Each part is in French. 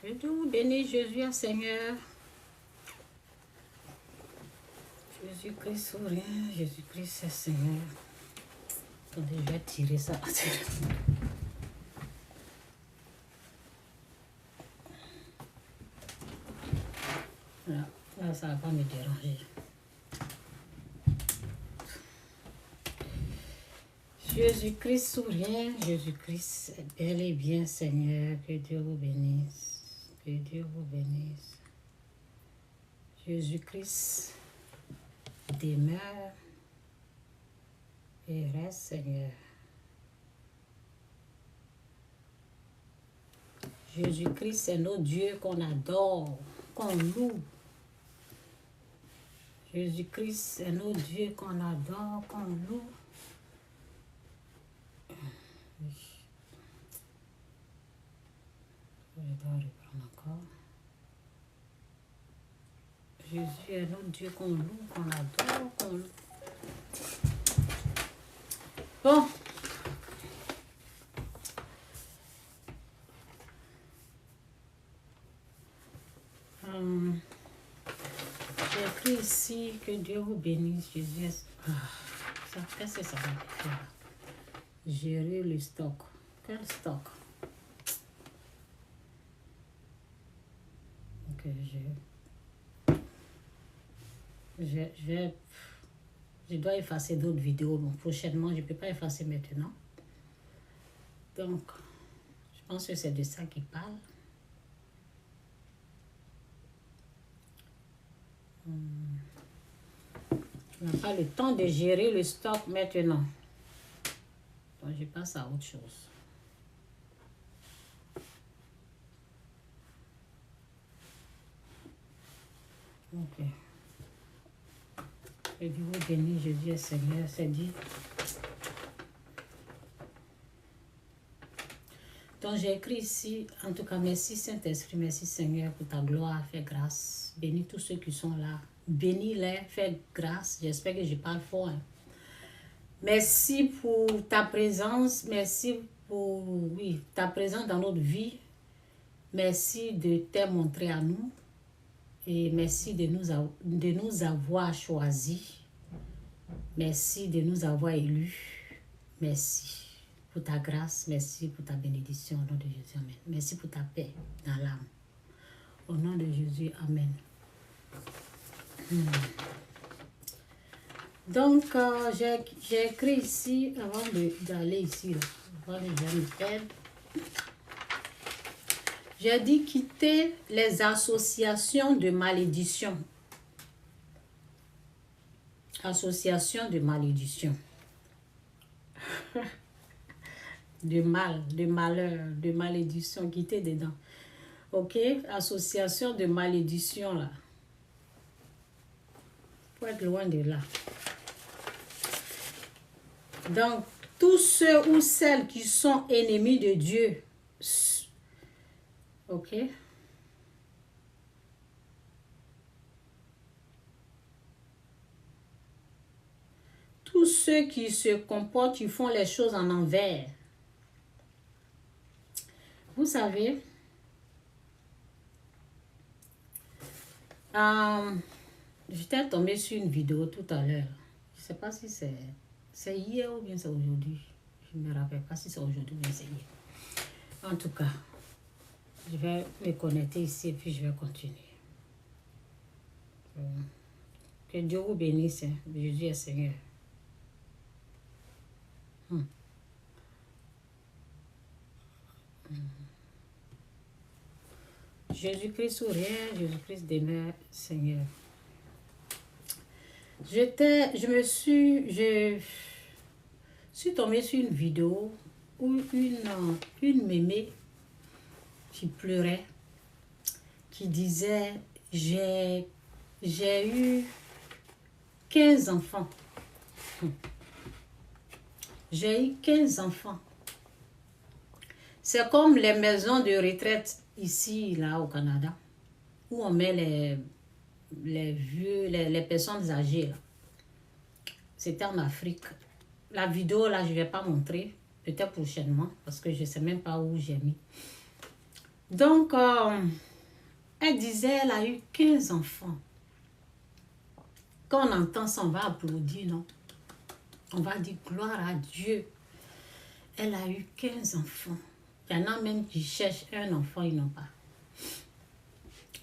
Que Dieu vous bénisse, Jésus est Seigneur. Jésus-Christ souverain, Jésus-Christ est Seigneur. Attendez, je vais tirer ça. Là, ça ne va pas me déranger. Jésus-Christ souverain, Jésus-Christ est bel et bien Seigneur. Que Dieu vous bénisse. Que Dieu vous bénisse. Jésus-Christ demeure et reste Seigneur. Jésus-Christ, c'est notre Dieu qu'on adore, qu'on loue. Jésus-Christ, c'est notre Dieu qu'on adore, qu'on loue. Je dois reprendre encore. Jésus est notre Dieu qu'on loue, qu'on adore, qu'on loue. Bon. J'ai écrit ici que Dieu vous bénisse, Jésus. Qu'est-ce que ça va faire? Gérer le stock. Quel stock? Ok, je dois effacer d'autres vidéos. Donc, prochainement, je ne peux pas effacer maintenant. Donc, je pense que c'est de ça qu'il parle. On n'a pas le temps de gérer le stock maintenant. Donc, je passe à autre chose. Ok. Que Dieu vous bénisse, Jésus est Seigneur, c'est dit. Donc j'ai écrit ici, en tout cas, merci Saint-Esprit, merci Seigneur pour ta gloire, fais grâce. Bénis tous ceux qui sont là. Bénis-les, fais grâce. J'espère que je parle fort. Hein. Merci pour ta présence, merci pour ta présence dans notre vie. Merci de te montrer à nous. Et merci de nous avoir choisis. Merci de nous avoir élus. Merci pour ta grâce. Merci pour ta bénédiction au nom de Jésus. Amen. Merci pour ta paix dans l'âme. Au nom de Jésus. Amen. Donc, j'ai écrit ici, avant d'aller ici, là, avant de me perdre. J'ai dit quitter les associations de malédiction. Association de malédiction. De mal, de malheur, de malédiction, quitter dedans. Ok? Association de malédiction, là. Faut être loin de là. Donc, tous ceux ou celles qui sont ennemis de Dieu, ok? Tous ceux qui se comportent, qui font les choses en envers. Vous savez, j'étais tombée sur une vidéo tout à l'heure. Je ne sais pas si c'est hier ou bien c'est aujourd'hui. Je ne me rappelle pas si c'est aujourd'hui ou bien c'est hier. En tout cas, je vais me connecter ici et puis je vais continuer. Que Dieu vous bénisse. Hein. Jésus est Seigneur. Jésus-Christ souverain, Jésus-Christ demeure Seigneur. Je suis tombée sur une vidéo où une mémé qui pleurait, qui disait j'ai eu 15 enfants. J'ai eu 15 enfants. C'est comme les maisons de retraite ici, là, au Canada, où on met les vieux, les personnes âgées, là. C'était en Afrique. La vidéo, là, je ne vais pas montrer. Peut-être prochainement, parce que je ne sais même pas où j'ai mis. Donc, elle disait, elle a eu 15 enfants. Quand on entend ça, on va applaudir, non? On va dire gloire à Dieu. Elle a eu 15 enfants. Il y en a même qui cherchent un enfant, ils n'ont pas.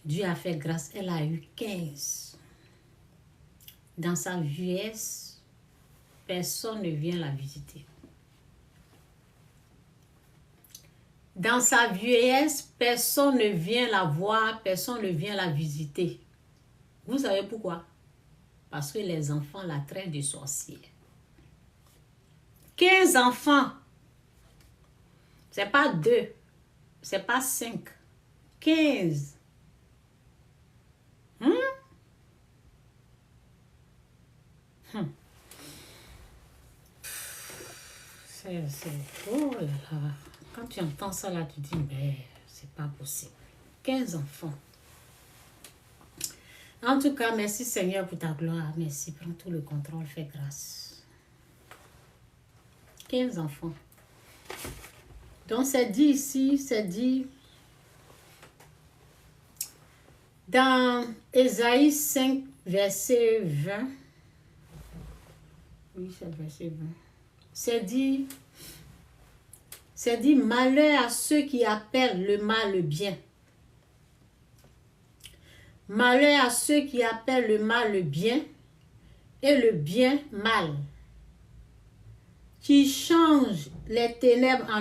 Dieu a fait grâce, elle a eu 15. Dans sa vieillesse, personne ne vient la visiter. Dans sa vieillesse, personne ne vient la voir, personne ne vient la visiter. Vous savez pourquoi? Parce que les enfants la traitent de sorcière. 15 enfants. C'est pas 2. C'est pas 5. 15. Oh là là. Quand tu entends ça là, tu dis, mais c'est pas possible. 15 enfants. En tout cas, merci Seigneur pour ta gloire. Merci, prends tout le contrôle, fais grâce. 15 enfants. Donc c'est dit ici, c'est dit dans Ésaïe 5, verset 20. Oui, c'est verset 20. C'est dit, malheur à ceux qui appellent le mal le bien. Malheur à ceux qui appellent le mal le bien et le bien mal. Qui changent les ténèbres en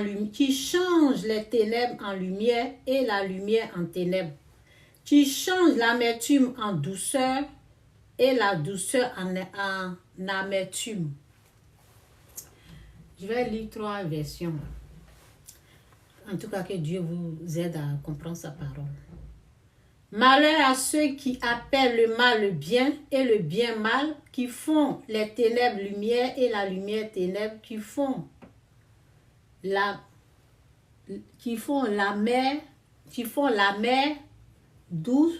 lumière et la lumière en ténèbres. Qui changent l'amertume en douceur et la douceur en amertume. Je vais lire 3 versions. En tout cas, que Dieu vous aide à comprendre sa parole. Malheur à ceux qui appellent le mal le bien et le bien mal, qui font les ténèbres lumière et la lumière ténèbres, qui font la mer douce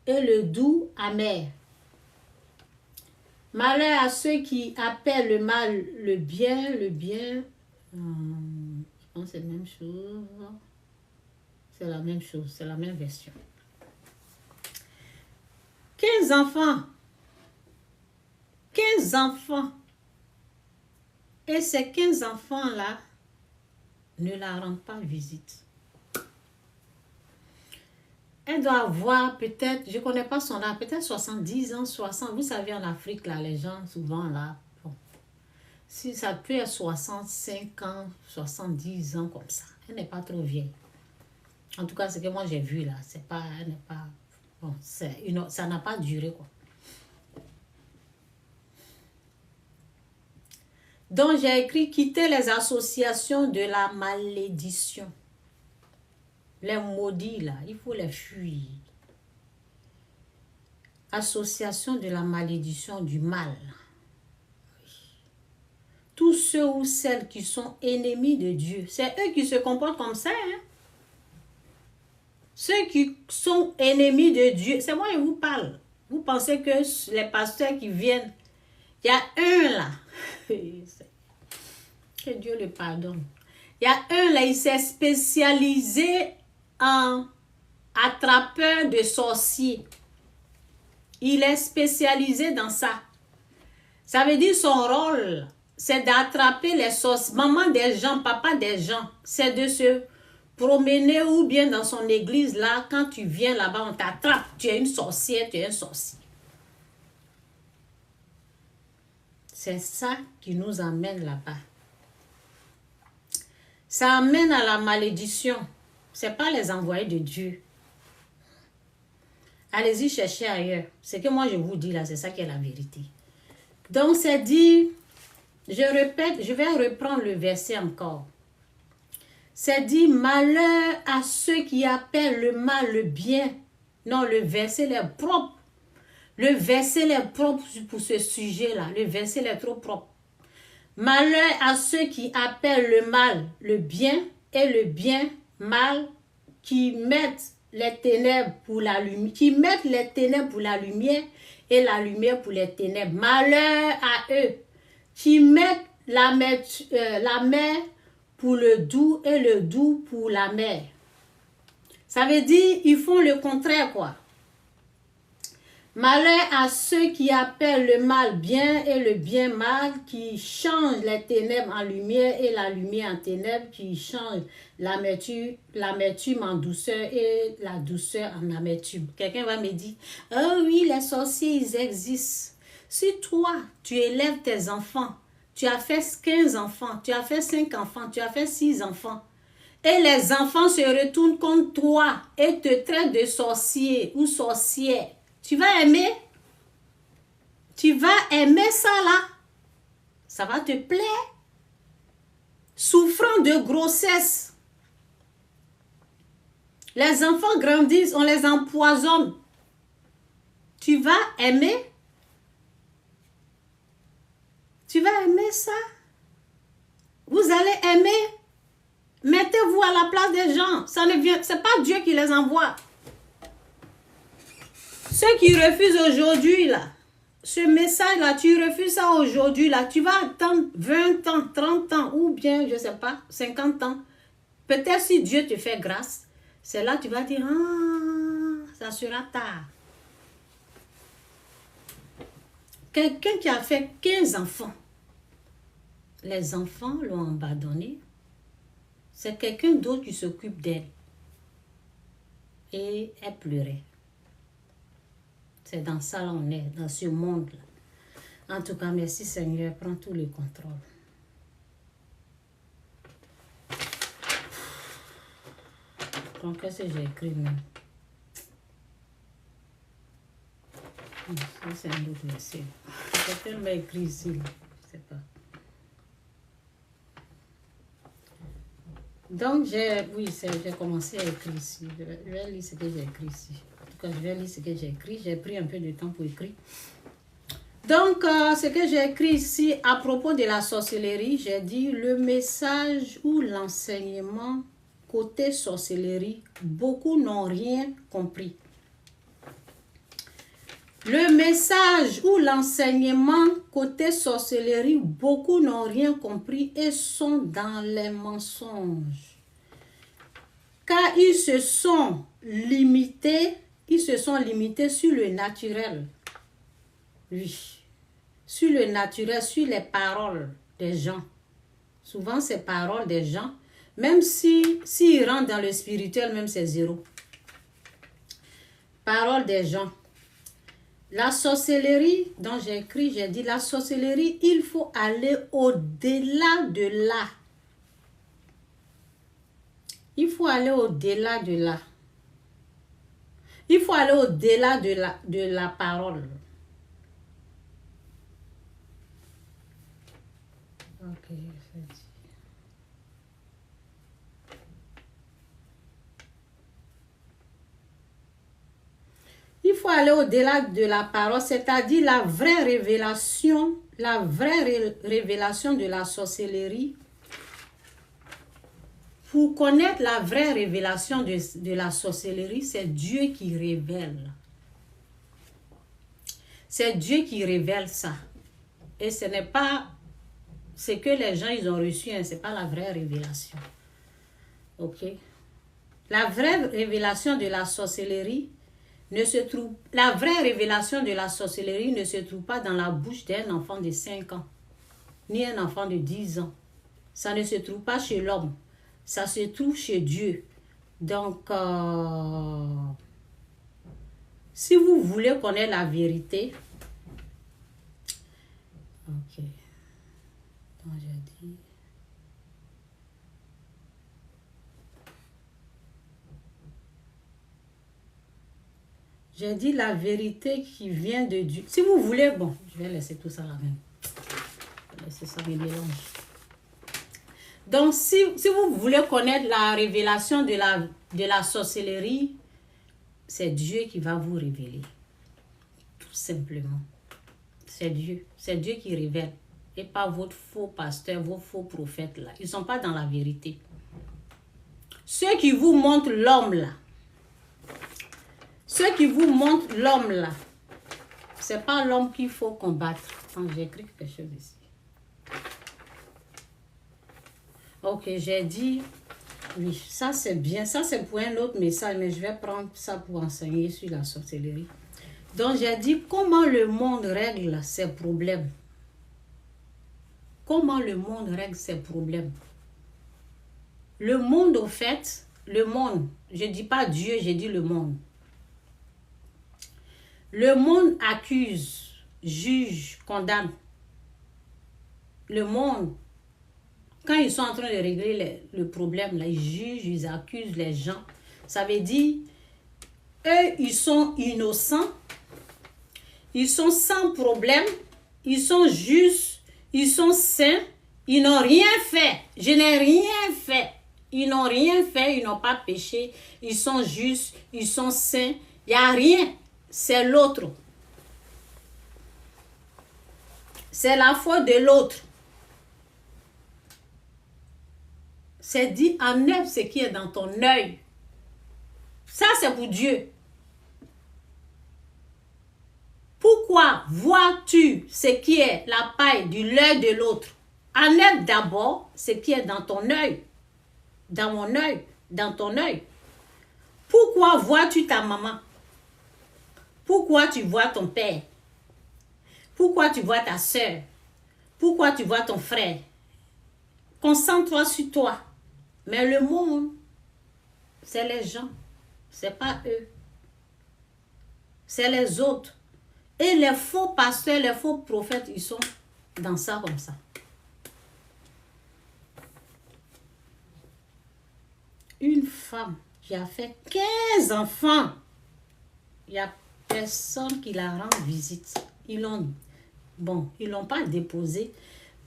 et le doux amer. Malheur à ceux qui appellent le mal le bien, je pense que c'est la même chose. C'est la même chose, c'est la même version. 15 enfants. 15 enfants. Et ces 15 enfants-là ne la rendent pas visite. Elle doit avoir peut-être, je ne connais pas son âge, peut-être 70 ans, 60. Vous savez, en Afrique, là, les gens, souvent, là, bon, si ça peut être 65 ans, 70 ans, comme ça. Elle n'est pas trop vieille. En tout cas, ce que moi j'ai vu, là, c'est pas, elle n'est pas, bon, ça n'a pas duré, quoi. Donc, j'ai écrit « Quitter les associations de la malédiction ». Les maudits, là, il faut les fuir. Association de la malédiction du mal. Tous ceux ou celles qui sont ennemis de Dieu, c'est eux qui se comportent comme ça. Hein? Ceux qui sont ennemis de Dieu, c'est moi qui vous parle. Vous pensez que les pasteurs qui viennent, il y a un là. Que Dieu le pardonne. Il y a un là, il s'est spécialisé en attrapeur de sorciers. Il est spécialisé dans ça. Ça veut dire son rôle, c'est d'attraper les sorciers. Maman des gens, papa des gens, c'est de se promener ou bien dans son église là. Quand tu viens là-bas, on t'attrape. Tu es une sorcière, tu es un sorcier. C'est ça qui nous amène là-bas. Ça amène à la malédiction. Ce n'est pas les envoyés de Dieu. Allez-y chercher ailleurs. Ce que moi je vous dis là, c'est ça qui est la vérité. Donc c'est dit, je répète, je vais reprendre le verset encore. C'est dit, malheur à ceux qui appellent le mal le bien. Non, le verset est propre. Le verset est propre pour ce sujet-là. Le verset est trop propre. Malheur à ceux qui appellent le mal le bien et le bien mal, qui mettent les ténèbres pour la lumière, et la lumière pour les ténèbres. Malheur à eux qui mettent la mer pour le doux et le doux pour la mer. Ça veut dire ils font le contraire, quoi. Malheur à ceux qui appellent le mal bien et le bien mal, qui changent les ténèbres en lumière et la lumière en ténèbres, qui changent l'amertume en douceur et la douceur en amertume. Quelqu'un va me dire, oh oui, les sorciers, ils existent. Si toi, tu élèves tes enfants, tu as fait 15 enfants, tu as fait 5 enfants, tu as fait 6 enfants, et les enfants se retournent contre toi et te traitent de sorcier ou sorcière, tu vas aimer? Tu vas aimer ça là? Ça va te plaire? Souffrant de grossesse. Les enfants grandissent, on les empoisonne. Tu vas aimer? Tu vas aimer ça? Vous allez aimer? Mettez-vous à la place des gens. Ça ne vient, c'est pas Dieu qui les envoie. Ceux qui refusent aujourd'hui, là, ce message-là, tu refuses ça aujourd'hui, là, tu vas attendre 20 ans, 30 ans, ou bien, je ne sais pas, 50 ans. Peut-être si Dieu te fait grâce, c'est là que tu vas dire, ah, ça sera tard. Quelqu'un qui a fait 15 enfants, les enfants l'ont abandonné, c'est quelqu'un d'autre qui s'occupe d'elle. Et elle pleurait. C'est dans ça qu'on est, dans ce monde-là. En tout cas, merci Seigneur, prends tout le contrôle. Donc, qu'est-ce que j'ai écrit même? Ça, c'est un autre verset. Quelqu'un m'a écrit ici, là. Je ne sais pas. Donc, j'ai commencé à écrire ici. Je vais lire ce que j'ai écrit ici. Je vais lire ce que j'ai écrit. J'ai pris un peu de temps pour écrire. Donc, ce que j'ai écrit ici à propos de la sorcellerie, j'ai dit le message ou l'enseignement côté sorcellerie, beaucoup n'ont rien compris. Le message ou l'enseignement côté sorcellerie, beaucoup n'ont rien compris et sont dans les mensonges. Car ils se sont limités sur le naturel. Oui. Sur le naturel, sur les paroles des gens. Souvent, ces paroles des gens, même s'ils rentrent dans le spirituel, même c'est zéro. Paroles des gens. La sorcellerie, dont j'ai écrit, j'ai dit, la sorcellerie, il faut aller au-delà de là. Il faut aller au-delà de là. Il faut aller au-delà de la parole. Ok, c'est dit. Il faut aller au-delà de la parole, c'est-à-dire la vraie révélation de la sorcellerie. Pour connaître la vraie révélation de la sorcellerie, c'est Dieu qui révèle. C'est Dieu qui révèle ça. Et ce n'est pas ce que les gens ils ont reçu, hein, ce n'est pas la vraie révélation. Ok? La vraie révélation de la sorcellerie la vraie révélation de la sorcellerie ne se trouve pas dans la bouche d'un enfant de 5 ans, ni un enfant de 10 ans. Ça ne se trouve pas chez l'homme. Ça se trouve chez Dieu. Donc, si vous voulez connaître la vérité, ok. Donc, j'ai dit... J'ai dit la vérité qui vient de Dieu. Si vous voulez, bon, je vais laisser tout ça là même. Je vais laisser ça me mélange. Donc, si vous voulez connaître la révélation de la sorcellerie, c'est Dieu qui va vous révéler. Tout simplement. C'est Dieu. C'est Dieu qui révèle. Et pas votre faux pasteur, vos faux prophètes là. Ils ne sont pas dans la vérité. Ceux qui vous montrent l'homme là, ceux qui vous montrent l'homme là, ce n'est pas l'homme qu'il faut combattre. J'ai écrit quelque chose ici. Ok, j'ai dit, Oui, ça c'est bien. Ça c'est pour un autre message, mais je vais prendre ça pour enseigner sur la sorcellerie. Donc j'ai dit comment le monde règle ses problèmes. Comment le monde règle ses problèmes. Le monde, au fait, le monde, je ne dis pas Dieu, j'ai dit le monde. Le monde accuse, juge, condamne. Le monde, quand ils sont en train de régler le problème, là, ils jugent, ils accusent les gens. Ça veut dire, eux, ils sont innocents, ils sont sans problème, ils sont justes, ils sont saints, ils n'ont rien fait. Je n'ai rien fait. Ils n'ont rien fait, ils n'ont pas péché, ils sont justes, ils sont saints. Il n'y a rien. C'est l'autre. C'est la faute de l'autre. C'est dit enlève ce qui est dans ton œil. Ça, c'est pour Dieu. Pourquoi vois-tu ce qui est la paille de l'œil de l'autre? Enlève d'abord ce qui est dans ton œil. Dans mon œil, dans ton œil. Pourquoi vois-tu ta maman? Pourquoi tu vois ton père? Pourquoi tu vois ta soeur? Pourquoi tu vois ton frère? Concentre-toi sur toi. Mais le monde, c'est les gens. C'est pas eux. C'est les autres. Et les faux pasteurs, les faux prophètes, ils sont dans ça comme ça. Une femme qui a fait 15 enfants. Il n'y a personne qui la rend visite. Ils l'ont pas déposé.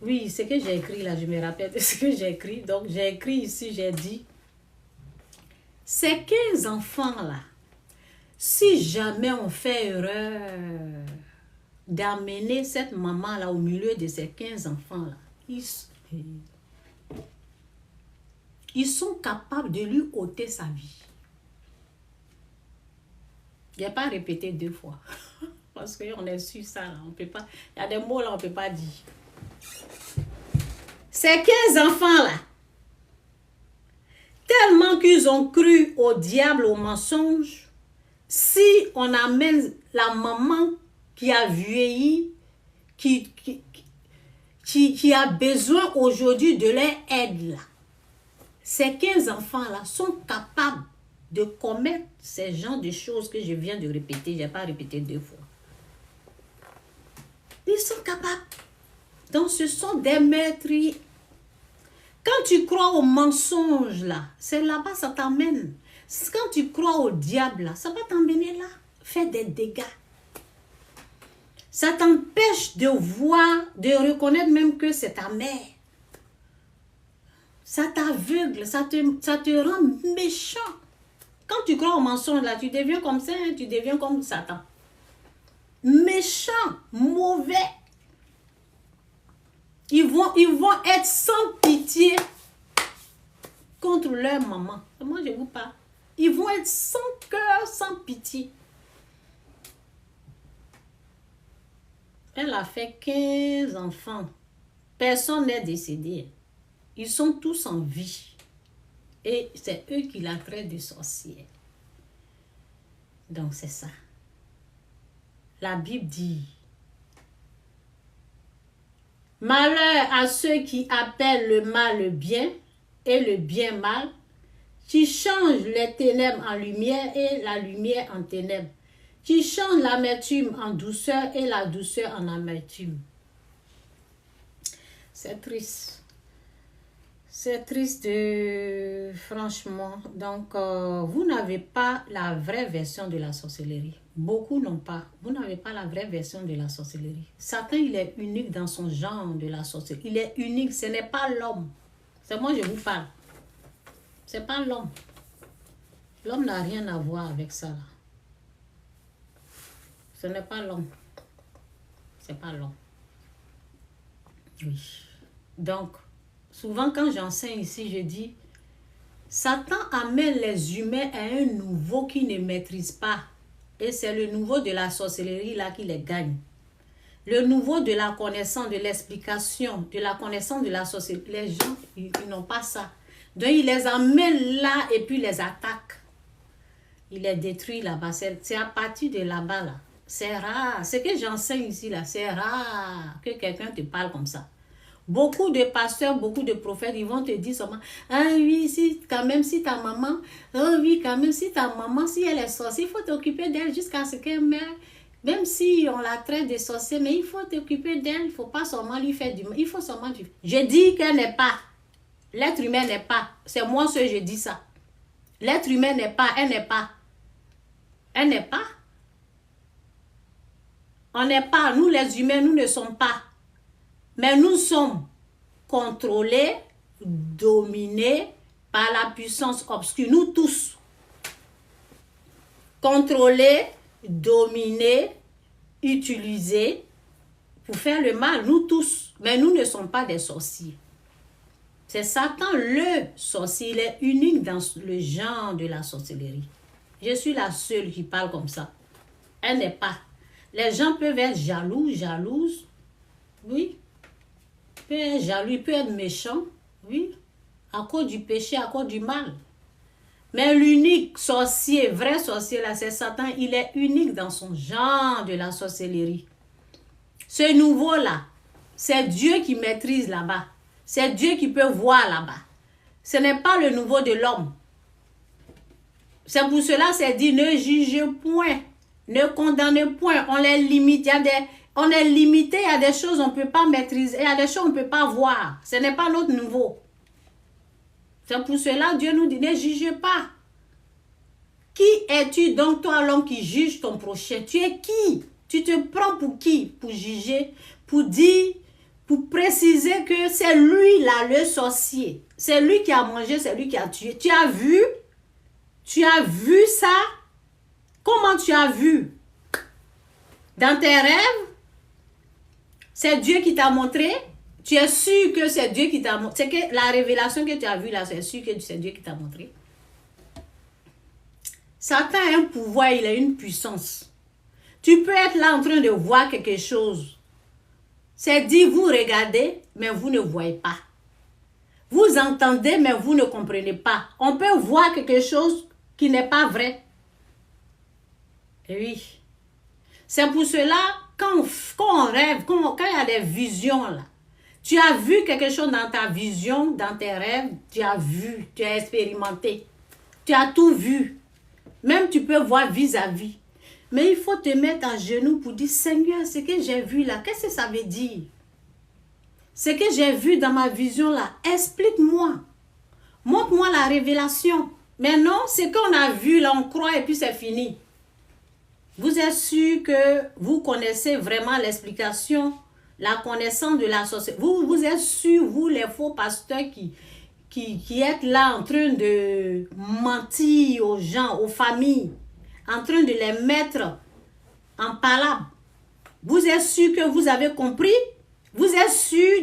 Oui, ce que j'ai écrit là, je me rappelle de ce que j'ai écrit. Donc, j'ai écrit ici, j'ai dit, ces 15 enfants-là, si jamais on fait erreur d'amener cette maman-là au milieu de ces 15 enfants-là, ils sont capables de lui ôter sa vie. Je n'ai pas répété 2 fois. Parce qu'on est sur ça, là. On peut pas, il y a des mots là, on ne peut pas dire. Ces 15 enfants-là, tellement qu'ils ont cru au diable, au mensonge, si on amène la maman qui a vieilli, qui a besoin aujourd'hui de leur aide là, ces 15 enfants-là sont capables de commettre ces genres de choses que je viens de répéter. Je n'ai pas répété 2 fois. Ils sont capables. Donc, ce sont des meurtriers. Quand tu crois au mensonge, là, c'est là-bas, ça t'amène. Quand tu crois au diable, là, ça va t'emmener là. Faire des dégâts. Ça t'empêche de voir, de reconnaître même que c'est ta mère. Ça t'aveugle, ça te rend méchant. Quand tu crois au mensonge, là, tu deviens comme ça, hein, tu deviens comme Satan. Méchant, mauvais. Ils vont être sans pitié contre leur maman. Moi, je vous parle. Ils vont être sans cœur, sans pitié. Elle a fait 15 enfants. Personne n'est décédé. Ils sont tous en vie. Et c'est eux qui la traitent de sorcière. Donc, c'est ça. La Bible dit, malheur à ceux qui appellent le mal le bien et le bien mal, qui changent les ténèbres en lumière et la lumière en ténèbres, qui changent l'amertume en douceur et la douceur en amertume. C'est triste. C'est triste, franchement. Donc, vous n'avez pas la vraie version de la sorcellerie. Beaucoup n'ont pas. Vous n'avez pas la vraie version de la sorcellerie. Satan, il est unique dans son genre de la sorcellerie. Il est unique. Ce n'est pas l'homme. C'est moi, je vous parle. Ce n'est pas l'homme. L'homme n'a rien à voir avec ça. Là. Ce n'est pas l'homme. Ce n'est pas l'homme. Oui. Donc, souvent, quand j'enseigne ici, je dis, Satan amène les humains à un nouveau qu'ils ne maîtrisent pas. Et c'est le nouveau de la sorcellerie là qui les gagne. Le nouveau de la connaissance, de l'explication, de la connaissance de la sorcellerie. Les gens, ils n'ont pas ça. Donc, il les emmène là et puis les attaque. Il les détruit là-bas. C'est à partir de là-bas, là. C'est rare. Ce que j'enseigne ici, là, c'est rare que quelqu'un te parle comme ça. Beaucoup de pasteurs, beaucoup de prophètes, ils vont te dire seulement, ah oui, si, quand même, si ta maman, oh oui, quand même, si ta maman, si elle est sorcière, il faut t'occuper d'elle jusqu'à ce qu'elle meure. Même si on la traite de sorcière, mais il faut t'occuper d'elle, il ne faut pas seulement lui faire du mal, il faut seulement du... Je dis qu'elle n'est pas, l'être humain n'est pas, c'est moi ce je dis ça. L'être humain n'est pas, elle n'est pas. Elle n'est pas. On n'est pas, nous les humains, nous ne sommes pas. Mais nous sommes contrôlés, dominés par la puissance obscure. Nous tous. Contrôlés, dominés, utilisés pour faire le mal. Nous tous. Mais nous ne sommes pas des sorciers. C'est Satan le sorcier. Il est unique dans le genre de la sorcellerie. Je suis la seule qui parle comme ça. Elle n'est pas. Les gens peuvent être jaloux, jalouses. Oui. Peut être jaloux, il peut être méchant, oui, à cause du péché, à cause du mal. Mais l'unique sorcier, vrai sorcier là, c'est Satan, il est unique dans son genre de la sorcellerie. Ce nouveau-là, c'est Dieu qui maîtrise là-bas. C'est Dieu qui peut voir là-bas. Ce n'est pas le nouveau de l'homme. C'est pour cela c'est dit, ne jugez point, ne condamnez point, on les limite, on est limité, il y a des choses on ne peut pas maîtriser, il y a des choses on ne peut pas voir. Ce n'est pas notre nouveau. C'est pour cela Dieu nous dit, ne jugez pas. Qui es-tu donc toi l'homme qui juge ton prochain? Tu es qui? Tu te prends pour qui? Pour juger, pour dire, pour préciser que c'est lui là le sorcier. C'est lui qui a mangé, c'est lui qui a tué. Tu as vu? Tu as vu ça? Comment tu as vu? Dans tes rêves? C'est Dieu qui t'a montré. Tu es sûr que c'est Dieu qui t'a montré. C'est que la révélation que tu as vue là, c'est sûr que c'est Dieu qui t'a montré. Satan a un pouvoir, il a une puissance. Tu peux être là en train de voir quelque chose. C'est dit, vous regardez, mais vous ne voyez pas. Vous entendez, mais vous ne comprenez pas. On peut voir quelque chose qui n'est pas vrai. Et oui. C'est pour cela, quand on rêve, quand il y a des visions là, tu as vu quelque chose dans ta vision, dans tes rêves, tu as vu, tu as expérimenté, tu as tout vu. Même tu peux voir vis-à-vis. Mais il faut te mettre à genoux pour dire, Seigneur, ce que j'ai vu là, qu'est-ce que ça veut dire? Ce que j'ai vu dans ma vision là, explique-moi. Montre-moi la révélation. Mais non, ce qu'on a vu là, on croit et puis c'est fini. Vous êtes sûr que vous connaissez vraiment l'explication, la connaissance de la sorcellerie. Vous êtes sûr, vous les faux pasteurs qui êtes là en train de mentir aux gens, aux familles, en train de les mettre en palabre. Vous êtes sûr que vous avez compris? Vous êtes sûr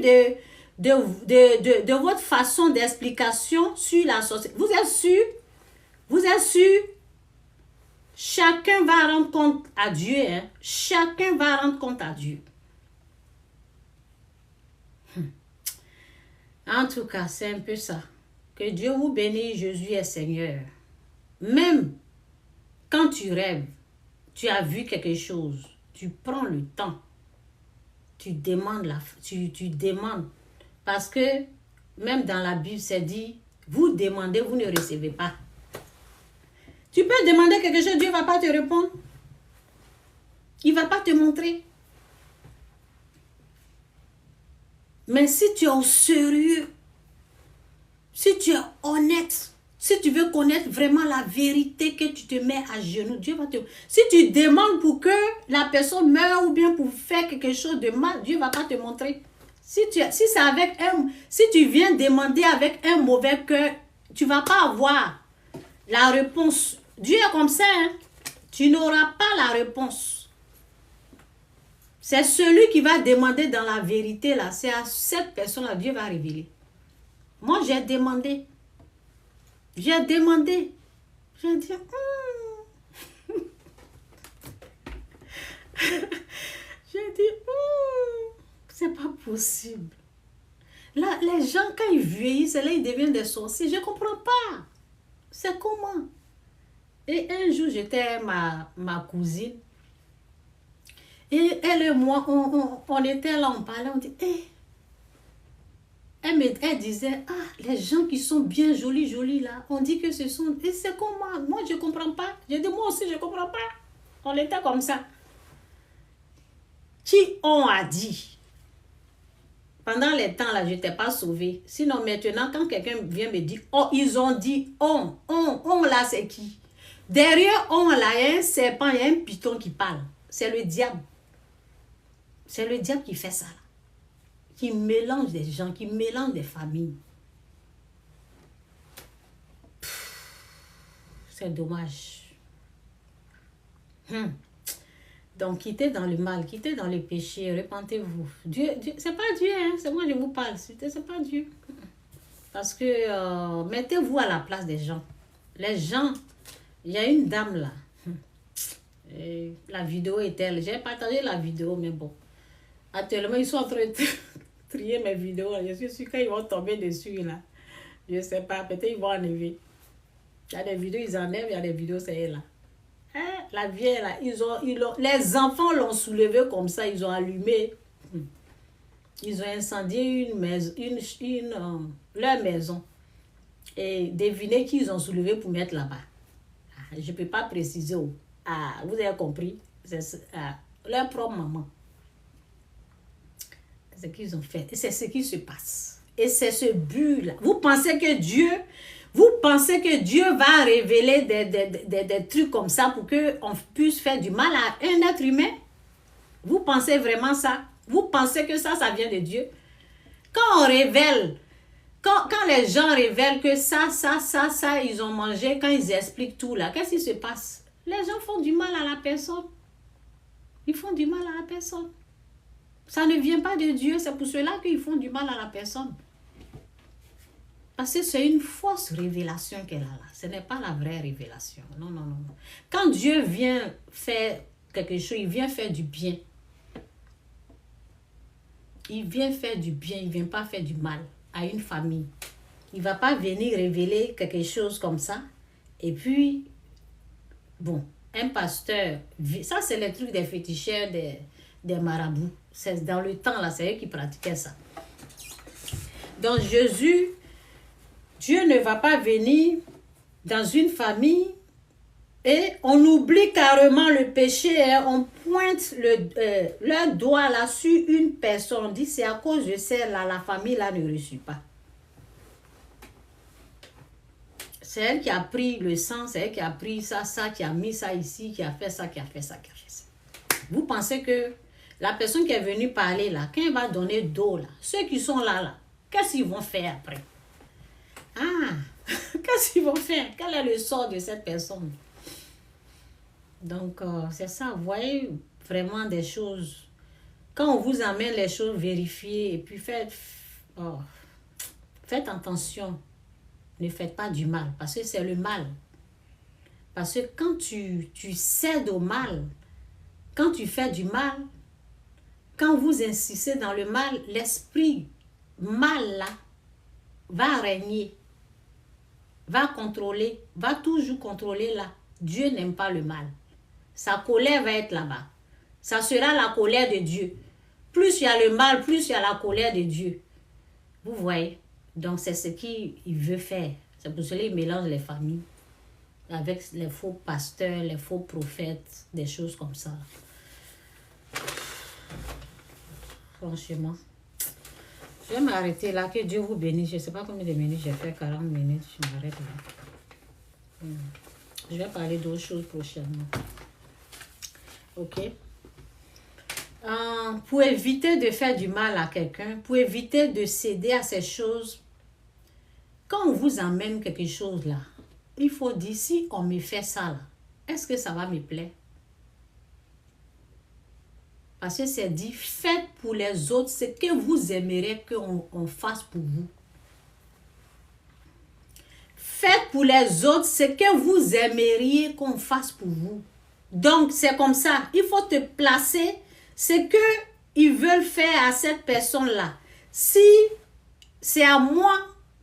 de votre façon d'explication sur la sorcellerie? Vous êtes sûr? Vous êtes sûr? Chacun va rendre compte à Dieu. Hein? Chacun va rendre compte à Dieu. En tout cas, c'est un peu ça. Que Dieu vous bénisse, Jésus est Seigneur. Même quand tu rêves, tu as vu quelque chose, tu prends le temps, tu demandes, tu demandes. Parce que même dans la Bible, c'est dit, vous demandez, vous ne recevez pas. Tu peux demander quelque chose, Dieu ne va pas te répondre. Il ne va pas te montrer. Mais si tu es au sérieux, si tu es honnête, si tu veux connaître vraiment la vérité, que tu te mets à genoux, Dieu va te... Si tu demandes pour que la personne meure ou bien pour faire quelque chose de mal, Dieu ne va pas te montrer. Si tu viens demander avec un mauvais cœur, tu ne vas pas avoir la réponse. Dieu est comme ça, hein? Tu n'auras pas la réponse. C'est celui qui va demander dans la vérité, là. C'est à cette personne-là, Dieu va révéler. Moi, j'ai demandé. J'ai demandé. J'ai dit, j'ai dit, c'est pas possible. Là, les gens, quand ils vieillissent, là, ils deviennent des sorciers. Je ne comprends pas. C'est comment? Et un jour, j'étais ma cousine. Et elle et moi, on était là, on parlait, on dit, hey. Elle disait, ah, les gens qui sont bien jolis, jolis là, on dit que ce sont... Et c'est comment? Moi, je ne comprends pas. J'ai dit, moi aussi, je ne comprends pas. On était comme ça. Qui on a dit? Pendant les temps là, je n'étais pas sauvée. Sinon, maintenant, quand quelqu'un vient me dire, oh, ils ont dit, on là, c'est qui? Derrière on là, il y a un serpent, il y a un python qui parle. C'est le diable. C'est le diable qui fait ça. Là. Qui mélange des gens, qui mélange des familles. C'est dommage. Donc, quittez dans le mal, quittez dans le péché, repentez-vous. Dieu c'est pas Dieu, hein, c'est moi je vous parle, c'est pas Dieu. Parce que mettez-vous à la place des gens. Les gens, il y a une dame là. Et la vidéo est telle. J'ai partagé la vidéo, mais bon. Actuellement, ils sont en train de trier mes vidéos. Je suis sûre qu'ils vont tomber dessus là. Je ne sais pas, peut-être ils vont enlever. Il y a des vidéos, ils enlèvent, il y a des vidéos, c'est elle là. Hein? La vieille là, les enfants l'ont soulevée comme ça, ils ont allumé. Ils ont incendié une maison, leur maison. Et devinez qui ils ont soulevé pour mettre là-bas. Je ne peux pas préciser. Vous avez compris. C'est leur propre maman. C'est ce qu'ils ont fait. Et c'est ce qui se passe. Et c'est ce but-là. Vous pensez que Dieu va révéler des trucs comme ça pour qu'on puisse faire du mal à un être humain? Vous pensez vraiment ça? Vous pensez que ça vient de Dieu? Quand on révèle, quand les gens révèlent que ça, ils ont mangé, quand ils expliquent tout là, qu'est-ce qui se passe? Les gens font du mal à la personne. Ils font du mal à la personne. Ça ne vient pas de Dieu, c'est pour cela qu'ils font du mal à la personne. Parce que c'est une fausse révélation qu'elle a là. Ce n'est pas la vraie révélation. Non. Quand Dieu vient faire quelque chose, il vient faire du bien. Il vient faire du bien, il ne vient pas faire du mal à une famille. Il ne va pas venir révéler quelque chose comme ça. Et puis, bon, un pasteur, ça c'est le truc des féticheurs, des marabouts. C'est dans le temps là, c'est eux qui pratiquaient ça. Donc Dieu ne va pas venir dans une famille et on oublie carrément le péché. Hein, on pointe leur doigt là sur une personne. On dit c'est à cause de celle-là, la famille là ne reçut pas. C'est elle qui a pris le sang, c'est elle qui a pris ça, qui a mis ça ici, qui a fait ça, qui a fait ça. Vous pensez que la personne qui est venue parler là, quand elle va donner d'eau là, ceux qui sont là, qu'est-ce qu'ils vont faire après? Qu'est-ce qu'ils vont faire? Quel est le sort de cette personne? Donc, c'est ça. Vous voyez vraiment des choses. Quand on vous amène les choses, vérifiez et puis faites attention. Ne faites pas du mal parce que c'est le mal. Parce que quand tu cèdes au mal, quand tu fais du mal, quand vous insistez dans le mal, l'esprit mal là va régner, va contrôler, va toujours contrôler là. Dieu n'aime pas le mal. Sa colère va être là-bas. Ça sera la colère de Dieu. Plus il y a le mal, plus il y a la colère de Dieu. Vous voyez? Donc c'est ce qu'il veut faire. C'est pour cela qu'il mélange les familles avec les faux pasteurs, les faux prophètes, des choses comme ça. Franchement. Je vais m'arrêter là. Que Dieu vous bénisse. Je ne sais pas combien de minutes j'ai fait. 40 minutes. Je m'arrête là. Je vais parler d'autres choses prochainement. Ok? Pour éviter de faire du mal à quelqu'un, pour éviter de céder à ces choses, quand on vous amène quelque chose là, il faut dire, si on me fait ça là, est-ce que ça va me plaire? Parce que c'est dit, faites pour les autres ce que vous aimeriez qu'on fasse pour vous. Faites pour les autres ce que vous aimeriez qu'on fasse pour vous. Donc, c'est comme ça. Il faut te placer ce qu'ils veulent faire à cette personne-là. Si c'est à moi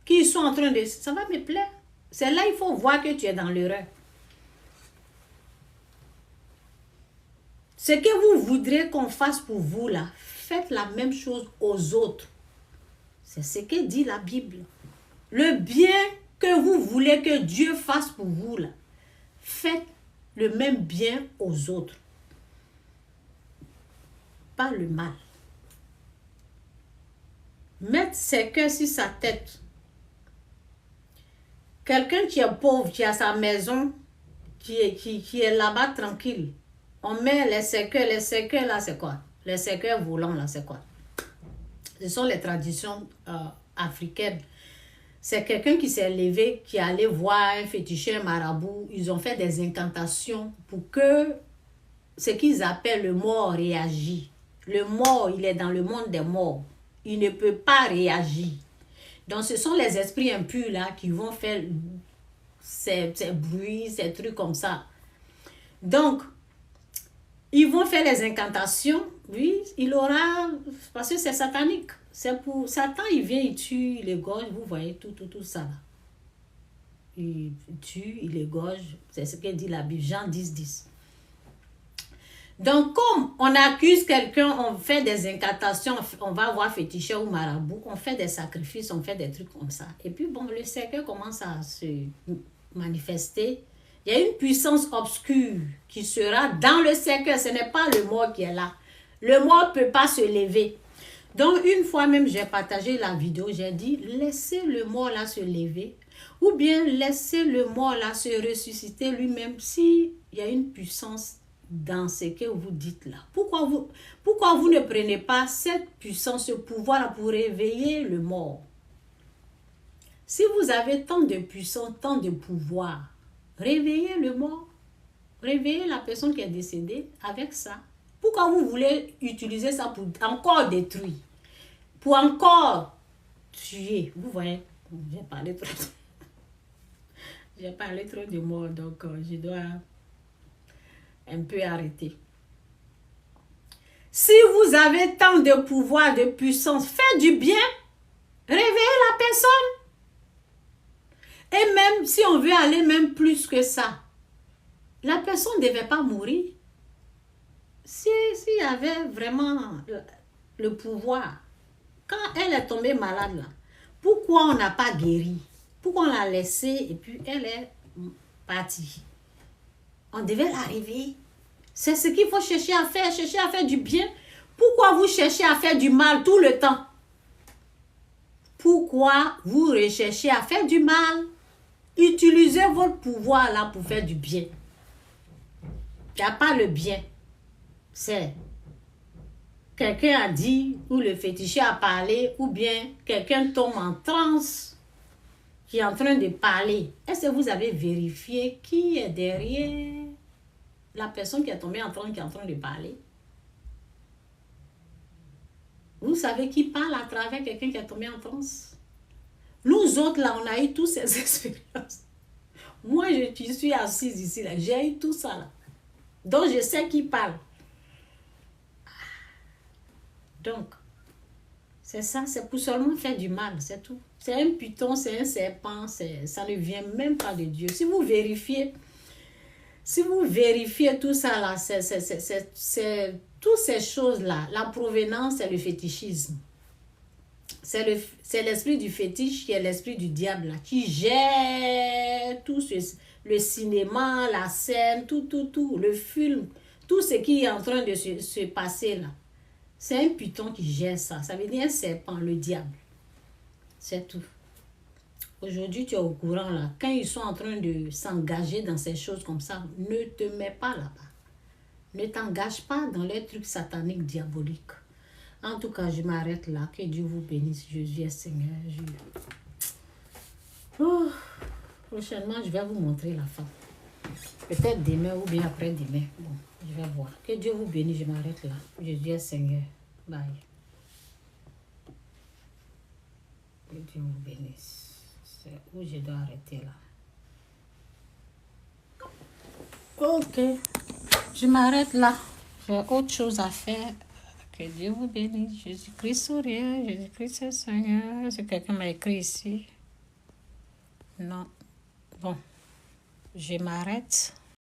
qu'ils sont en train de... Ça va me plaire. C'est là il faut voir que tu es dans l'erreur. Ce que vous voudrez qu'on fasse pour vous là, faites la même chose aux autres. C'est ce que dit la Bible. Le bien que vous voulez que Dieu fasse pour vous là, faites le même bien aux autres. Pas le mal. Mettre ses cœurs sur sa tête. Quelqu'un qui est pauvre, qui a sa maison, qui est là-bas tranquille. On met les cercueils là, c'est quoi? Les cercueils volants là, c'est quoi? Ce sont les traditions africaines. C'est quelqu'un qui s'est levé, qui est allé voir un féticheur, un marabout. Ils ont fait des incantations pour que ce qu'ils appellent le mort réagisse. Le mort, il est dans le monde des morts. Il ne peut pas réagir. Donc, ce sont les esprits impurs là qui vont faire ces bruits, ces trucs comme ça. Donc, ils vont faire les incantations. Oui, il aura... Parce que c'est satanique. C'est pour... Satan, il vient, il tue, il égorge. Vous voyez tout ça là. Il tue, il égorge. C'est ce que dit la Bible. Jean 10, 10. Donc, comme on accuse quelqu'un, on fait des incantations, on va voir féticheur ou marabout, on fait des sacrifices, on fait des trucs comme ça. Et puis, bon, le cercueil commence à se manifester. Il y a une puissance obscure qui sera dans le cercueil. Ce n'est pas le mort qui est là. Le mort ne peut pas se lever. Donc, une fois même, j'ai partagé la vidéo, j'ai dit, laissez le mort là se lever. Ou bien, laissez le mort là se ressusciter lui-même s'il y a une puissance dans ce que vous dites là. Pourquoi vous ne prenez pas cette puissance, ce pouvoir pour réveiller le mort? Si vous avez tant de puissance, tant de pouvoir, réveillez le mort. Réveillez la personne qui est décédée avec ça. Pourquoi vous voulez utiliser ça pour encore détruire? Pour encore tuer? Vous voyez, j'ai parlé trop. J'ai parlé trop de mort, donc je dois un peu arrêter. Si vous avez tant de pouvoir, de puissance, faites du bien. Réveillez la personne. Et même si on veut aller même plus que ça, la personne ne devait pas mourir. S'il y avait vraiment le pouvoir, quand elle est tombée malade là, pourquoi on n'a pas guéri? Pourquoi on l'a laissée et puis elle est partie? On devait la réveiller. C'est ce qu'il faut chercher à faire du bien. Pourquoi vous cherchez à faire du mal tout le temps? Pourquoi vous recherchez à faire du mal? Utilisez votre pouvoir là pour faire du bien. Il n'y a pas le bien. C'est quelqu'un a dit, ou le féticheur a parlé, ou bien quelqu'un tombe en transe qui est en train de parler. Est-ce que vous avez vérifié qui est derrière la personne qui est tombée en transe, qui est en train de parler? Vous savez qui parle à travers quelqu'un qui est tombé en transe? Nous autres, là, on a eu toutes ces expériences. Moi, je suis assise ici, là. J'ai eu tout ça, là. Donc, je sais qui parle. Donc, c'est ça, c'est pour seulement faire du mal, c'est tout. C'est un python, c'est un serpent, ça ne vient même pas de Dieu. Si vous vérifiez tout ça, là, c'est toutes ces choses-là, la provenance, c'est le fétichisme. C'est l'esprit du fétiche qui est l'esprit du diable, là, qui gère tout le cinéma, la scène, tout, le film, tout ce qui est en train de se passer là. C'est un python qui gère ça. Ça veut dire un serpent, le diable. C'est tout. Aujourd'hui, tu es au courant là. Quand ils sont en train de s'engager dans ces choses comme ça, ne te mets pas là-bas. Ne t'engage pas dans les trucs sataniques, diaboliques. En tout cas, je m'arrête là. Que Dieu vous bénisse. Jésus est Seigneur. Prochainement, je vais vous montrer la femme. Peut-être demain ou bien après-demain. Bon, je vais voir. Que Dieu vous bénisse. Je m'arrête là. Jésus est Seigneur. Bye. Que Dieu vous bénisse. C'est où je dois arrêter là. Ok. Je m'arrête là. J'ai autre chose à faire. Que Dieu vous bénisse. Jésus-Christ sourire. Jésus-Christ est Seigneur. C'est quelqu'un m'a écrit ici. Non. Bon. Je m'arrête.